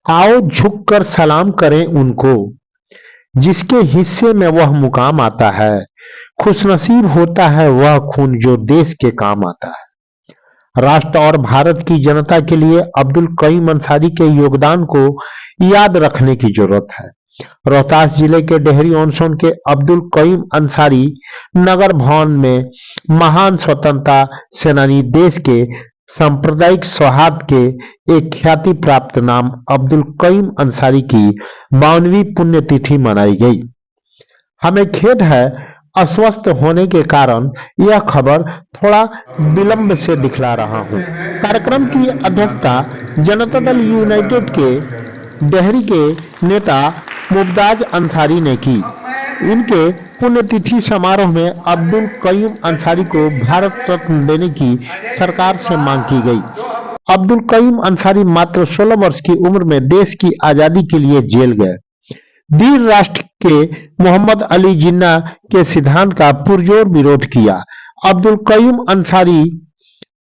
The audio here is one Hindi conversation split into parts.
आओ झुककर सलाम करें उनको, जिसके हिस्से में वह मुकाम आता है। खुशनसीब होता है वह खून जो देश के काम आता है। राष्ट्र और भारत की जनता के लिए अब्दुल कईम अंसारी के योगदान को याद रखने की जरूरत है। रोहतास जिले के डेहरी ऑन सोन के अब्दुल कईम अंसारी नगर भवन में महान स्वतंत्रता सेनानी, देश के सांप्रदायिक सौहार्द के एक ख्याति प्राप्त नाम अब्दुल कईम अंसारी की 52वीं पुण्यतिथि मनाई गई। हमें खेद है, अस्वस्थ होने के कारण यह खबर थोड़ा विलंब से दिखला रहा हूं। कार्यक्रम की अध्यक्षता जनता दल यूनाइटेड के डेहरी के नेता मुमताज अंसारी ने की। इनके पुण्यतिथि समारोह में अब्दुल कईम अंसारी को भारत रत्न देने की सरकार से मांग की गई। अब्दुल कईम अंसारी मात्र 16 वर्ष की उम्र में देश की आजादी के लिए जेल गए। वीर राष्ट्र के मोहम्मद अली जिन्ना के सिद्धांत का पुरजोर विरोध किया। अब्दुल कईम अंसारी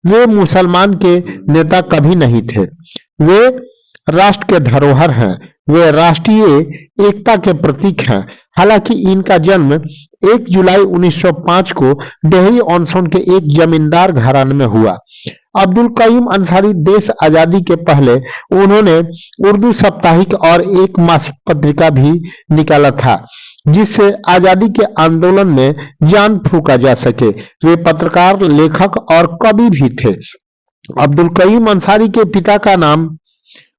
वे मुसलमान के नेता कभी नहीं थे, वे राष्ट्र के धरोहर हैं, वे राष्ट्रीय एकता के प्रतीक हैं। हालांकि इनका जन्म 1 जुलाई 1905 को डेहरी ऑन सोन के एक जमींदार घराने में हुआ। अब्दुल कईम अंसारी देश आजादी के पहले उन्होंने उर्दू साप्ताहिक और एक मासिक पत्रिका भी निकाला था, जिससे आजादी के आंदोलन में जान फूंका जा सके। वे पत्रकार, लेखक और कवि भी थे। अब्दुल कईम अंसारी के पिता का नाम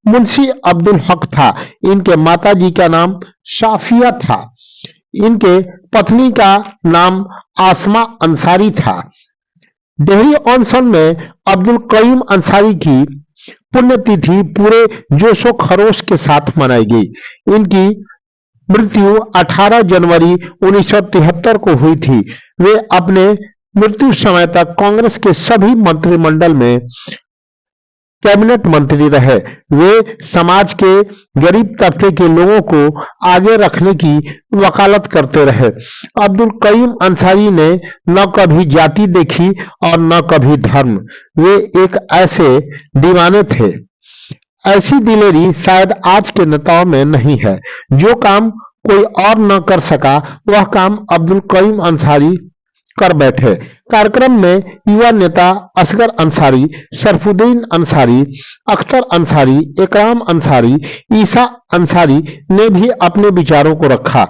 मुंशी अब्दुल हक था। इनके माताजी का नाम साफिया था। इनके पत्नी का नाम आसमा अंसारी था। डेहरी ऑन सोन में अब्दुल कईम अंसारी की पुण्यतिथि पूरे जोशो खरोश के साथ मनाई गई। इनकी मृत्यु 18 जनवरी 1973 को हुई थी। वे अपने मृत्यु समय तक कांग्रेस के सभी मंत्रिमंडल में कैबिनेट मंत्री रहे। वे समाज के गरीब तबके के लोगों को आगे रखने की वकालत करते रहे। अब्दुल कईम अंसारी ने न कभी जाति देखी और न कभी धर्म। वे एक ऐसे दीवाने थे, ऐसी दिलेरी शायद आज के नेताओं में नहीं है। जो काम कोई और न कर सका वह काम अब्दुल कईम अंसारी कर बैठे। कार्यक्रम में युवा नेता असगर अंसारी, सरफुद्दीन अंसारी, अख्तर अंसारी, इकराम अंसारी, ईसा अंसारी ने भी अपने विचारों को रखा।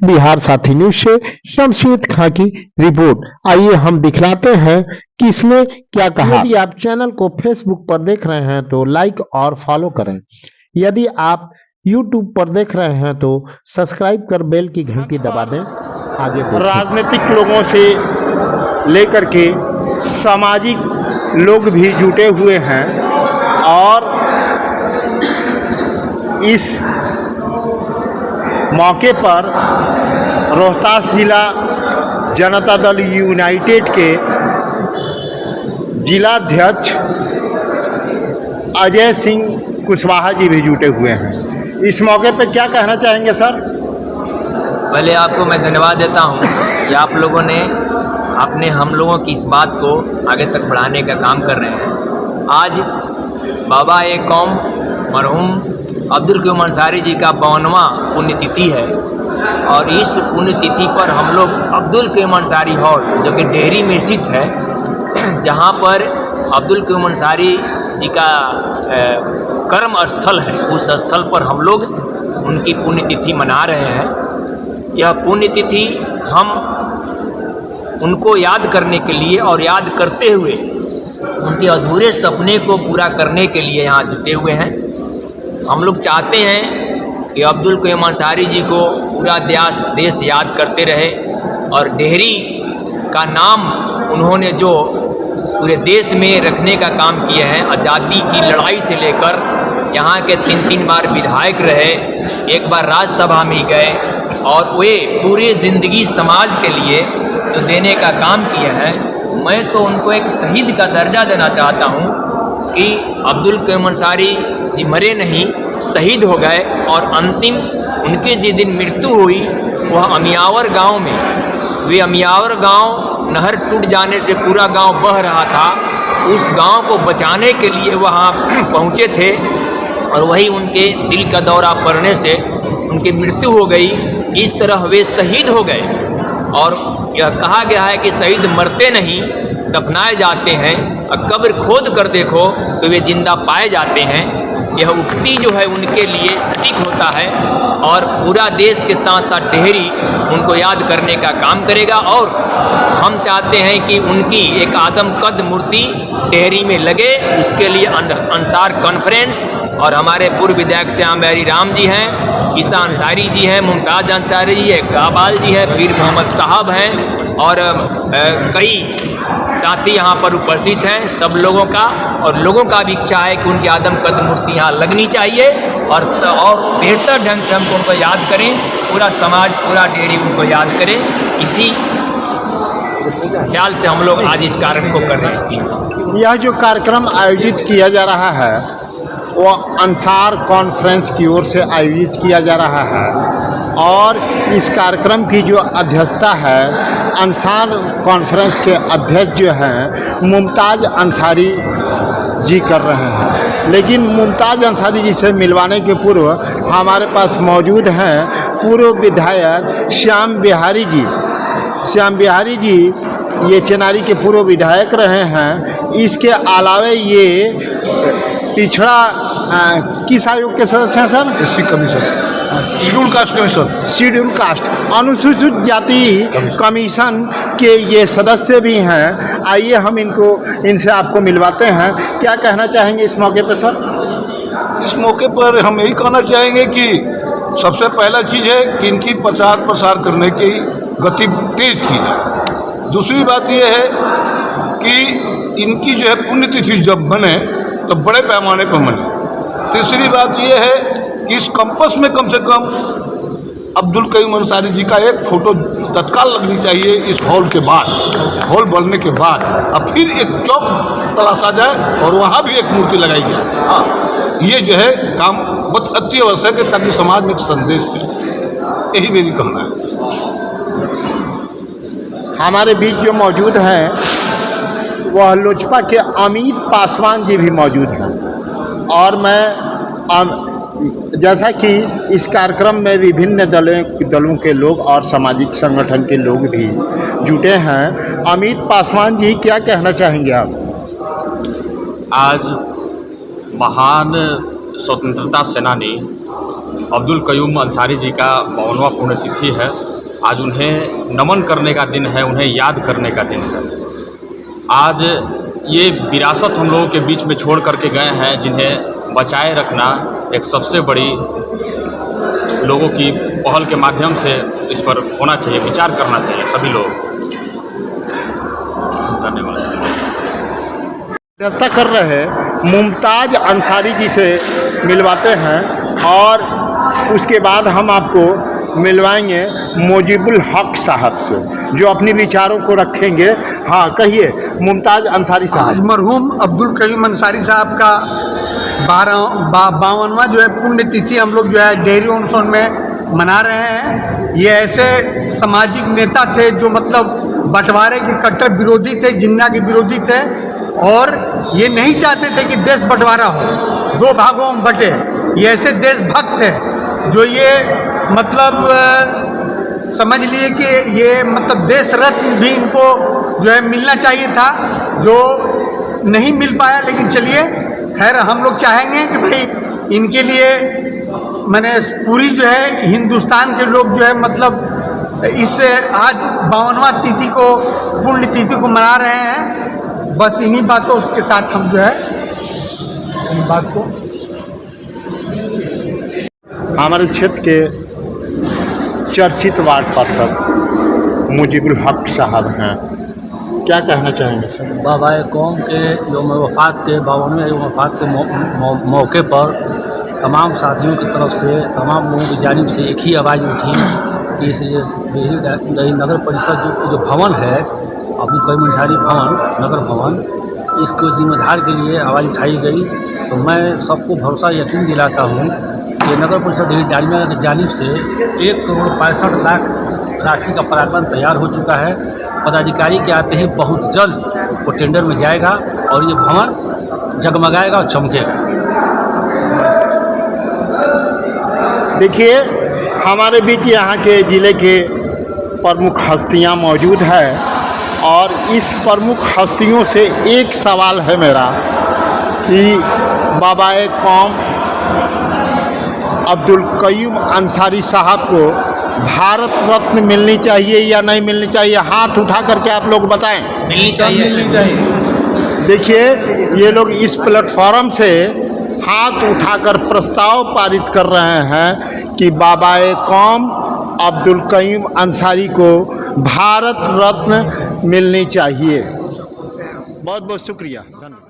बिहार साथी न्यूज से शमशेद खां की रिपोर्ट। आइए हम दिखलाते हैं कि इसने क्या कहा। यदि आप चैनल को फेसबुक पर देख रहे हैं तो लाइक और फॉलो करें। यदि आप यूट्यूब पर देख रहे हैं तो सब्सक्राइब कर बेल की घंटी दबा दें। आगे राजनीतिक लोगों से लेकर के सामाजिक लोग भी जुटे हुए हैं और इस मौके पर रोहतास जिला जनता दल यूनाइटेड के जिलाध्यक्ष अजय सिंह कुशवाहा जी भी जुटे हुए हैं। इस मौके पर क्या कहना चाहेंगे सर? पहले आपको मैं धन्यवाद देता हूं कि आप लोगों ने अपने हम लोगों की इस बात को आगे तक बढ़ाने का काम कर रहे हैं। आज बाबा ए कौम मरहूम अब्दुल कईम अंसारी जी का 52वां पुण्यतिथि है और इस पुण्यतिथि पर हम लोग अब्दुल कईम अंसारी हॉल जो कि डेहरी में स्थित है, जहां पर अब्दुल कईम अंसारी जी का कर्म स्थल है, उस स्थल पर हम लोग उनकी पुण्यतिथि मना रहे हैं। यह पुण्यतिथि हम उनको याद करने के लिए और याद करते हुए उनके अधूरे सपने को पूरा करने के लिए यहाँ जुटे हुए हैं। हम लोग चाहते हैं कि अब्दुल कईम अंसारी जी को पूरा देश याद करते रहे और डेहरी का नाम उन्होंने जो पूरे देश में रखने का काम किया है, आज़ादी की लड़ाई से लेकर यहाँ के 3 बार विधायक रहे, एक बार राज्यसभा में गए और वे पूरी ज़िंदगी समाज के लिए जो देने का काम किया है, मैं तो उनको एक शहीद का दर्जा देना चाहता हूँ कि अब्दुल कईम अंसारी जी मरे नहीं, शहीद हो गए और अंतिम उनके जिस दिन मृत्यु हुई वह अमियावर गांव में, वे अमियावर गांव नहर टूट जाने से पूरा गांव बह रहा था, उस गांव को बचाने के लिए वहां पहुंचे थे और वही उनके दिल का दौरा पड़ने से उनकी मृत्यु हो गई। इस तरह वे शहीद हो गए। और यह कहा गया है कि शहीद मरते नहीं, दफनाए जाते हैं, और कब्र खोद कर देखो तो वे जिंदा पाए जाते हैं। यह उक्ति जो है उनके लिए सटीक होता है और पूरा देश के साथ साथ डेहरी उनको याद करने का काम करेगा। और हम चाहते हैं कि उनकी एक आदमकद मूर्ति डेहरी में लगे। उसके लिए अंसार कॉन्फ्रेंस और हमारे पूर्व विधायक श्याम बिहारी राम जी हैं, ईसा अंसारी जी हैं, मुमताज़ अंसारी जी है, काबाल जी है, पीर मोहम्मद साहब हैं और कई साथी यहाँ पर उपस्थित हैं। सब लोगों का और लोगों का भी इच्छा है कि उनकी आदमकद मूर्ति यहाँ लगनी चाहिए और बेहतर ढंग से हमको उनको याद करें, पूरा समाज, पूरा डेहरी उनको याद करें। इसी ख्याल से हम लोग आज इस कार्यक्रम को कर रहे हैं। यह जो कार्यक्रम आयोजित किया जा रहा है वो अंसार कॉन्फ्रेंस की ओर से आयोजित किया जा रहा है और इस कार्यक्रम की जो अध्यक्षता है अंसार कॉन्फ्रेंस के अध्यक्ष जो हैं मुमताज़ अंसारी जी कर रहे हैं। लेकिन मुमताज़ अंसारी जी से मिलवाने के पूर्व हमारे पास मौजूद हैं पूर्व विधायक श्याम बिहारी जी। श्याम बिहारी जी ये चेनारी के पूर्व विधायक रहे हैं। इसके अलावा ये पिछड़ा किस आयोग के सदस्य हैं sir? SC commission, schedule caste commission, schedule caste अनुसूचित जाति कमीशन के ये सदस्य भी हैं। आइए हम इनसे आपको मिलवाते हैं। क्या कहना चाहेंगे इस मौके पर सर? इस मौके पर हम यही कहना चाहेंगे कि सबसे पहला चीज़ है कि इनकी प्रचार प्रसार करने की गति तेज की जाए। दूसरी बात यह है कि इनकी जो है पुण्यतिथि जब बने तो बड़े पैमाने पर बने। तीसरी बात यह है कि इस कैंपस में कम से कम अब्दुल कयूम अंसारी जी का एक फ़ोटो तत्काल लगनी चाहिए इस हॉल के बाद, हॉल बनने के बाद, और फिर एक चौक तलाशा जाए और वहाँ भी एक मूर्ति लगाई जाए। हाँ, ये जो है काम बहुत अति आवश्यक है ताकि समाज में एक संदेश दे। यही मेरी कहना है। हमारे बीच जो मौजूद हैं वह लोजपा के अमित पासवान जी भी मौजूद हैं और मैं जैसा कि इस कार्यक्रम में विभिन्न दलों के लोग और सामाजिक संगठन के लोग भी जुटे हैं। अमित पासवान जी क्या कहना चाहेंगे आप? आज महान स्वतंत्रता सेनानी अब्दुल कयूम अंसारी जी का 52वां पुण्यतिथि है। आज उन्हें नमन करने का दिन है, उन्हें याद करने का दिन है। आज ये विरासत हम लोगों के बीच में छोड़ करके गए हैं, जिन्हें बचाए रखना एक सबसे बड़ी लोगों की पहल के माध्यम से इस पर होना चाहिए, विचार करना चाहिए सभी लोग। धन्यवाद। व्यवस्था कर रहे मुमताज़ अंसारी जी से मिलवाते हैं और उसके बाद हम आपको मिलवाएंगे मुजीबुल हक साहब से जो अपने विचारों को रखेंगे। हाँ कहिए मुमताज़ अंसारी साहब। आज मरहूम अब्दुल कयूम अंसारी साहब का 52वां जो है पुण्यतिथि हम लोग जो है डेहरी ओनसोन में मना रहे हैं। ये ऐसे सामाजिक नेता थे जो मतलब बंटवारे के कट्टर विरोधी थे, जिन्ना के विरोधी थे और ये नहीं चाहते थे कि देश बंटवारा हो, दो भागों में बटे। ये ऐसे देशभक्त थे जो ये मतलब समझ लिए कि ये मतलब देश रत्न भी इनको जो है मिलना चाहिए था, जो नहीं मिल पाया। लेकिन चलिए खैर हम लोग चाहेंगे कि भाई इनके लिए मैंने पूरी जो है हिंदुस्तान के लोग जो है मतलब इस आज 52वां तिथि को पुण्य तिथि को मना रहे हैं। बस इन्हीं बातों के साथ हम जो है इन बात को हमारे क्षेत्र के चर्चित वार्ड पार्षद मुजीबुल हक साहब हैं। क्या कहना चाहेंगे सर? बाबा कौम के यौम वफ़ात के 52वें यौम वफ़ात के मौके पर तमाम साथियों की तरफ से, तमाम लोगों की जानिब से एक ही आवाज़ उठी कि इस डेहरी नगर परिषद जो भवन है, अब्दुल कयूम अंसारी भवन, नगर भवन, इसको जीर्णोद्धार के लिए आवाज़ उठाई गई। तो मैं सबको भरोसा यकीन दिलाता हूँ कि नगर परिषद डेहरी डालमिया की जानिब से 1,65,00,000 राशि का प्रावधान तैयार हो चुका है। पदाधिकारी के आते ही बहुत जल्द वो टेंडर में जाएगा और ये भवन जगमगाएगा और चमकेगा। देखिए, हमारे बीच यहाँ के ज़िले के प्रमुख हस्तियाँ मौजूद हैं और इस प्रमुख हस्तियों से एक सवाल है मेरा कि बाबाए कौम अब्दुल कयूम अंसारी साहब को भारत रत्न मिलनी चाहिए या नहीं मिलनी चाहिए? हाथ उठा करके आप लोग बताएं। मिलनी चाहिए। देखिए, ये लोग इस प्लेटफॉर्म से हाथ उठाकर प्रस्ताव पारित कर रहे हैं कि बाबाए कौम अब्दुल कयूम अंसारी को भारत रत्न मिलनी चाहिए। बहुत बहुत शुक्रिया, धन्यवाद।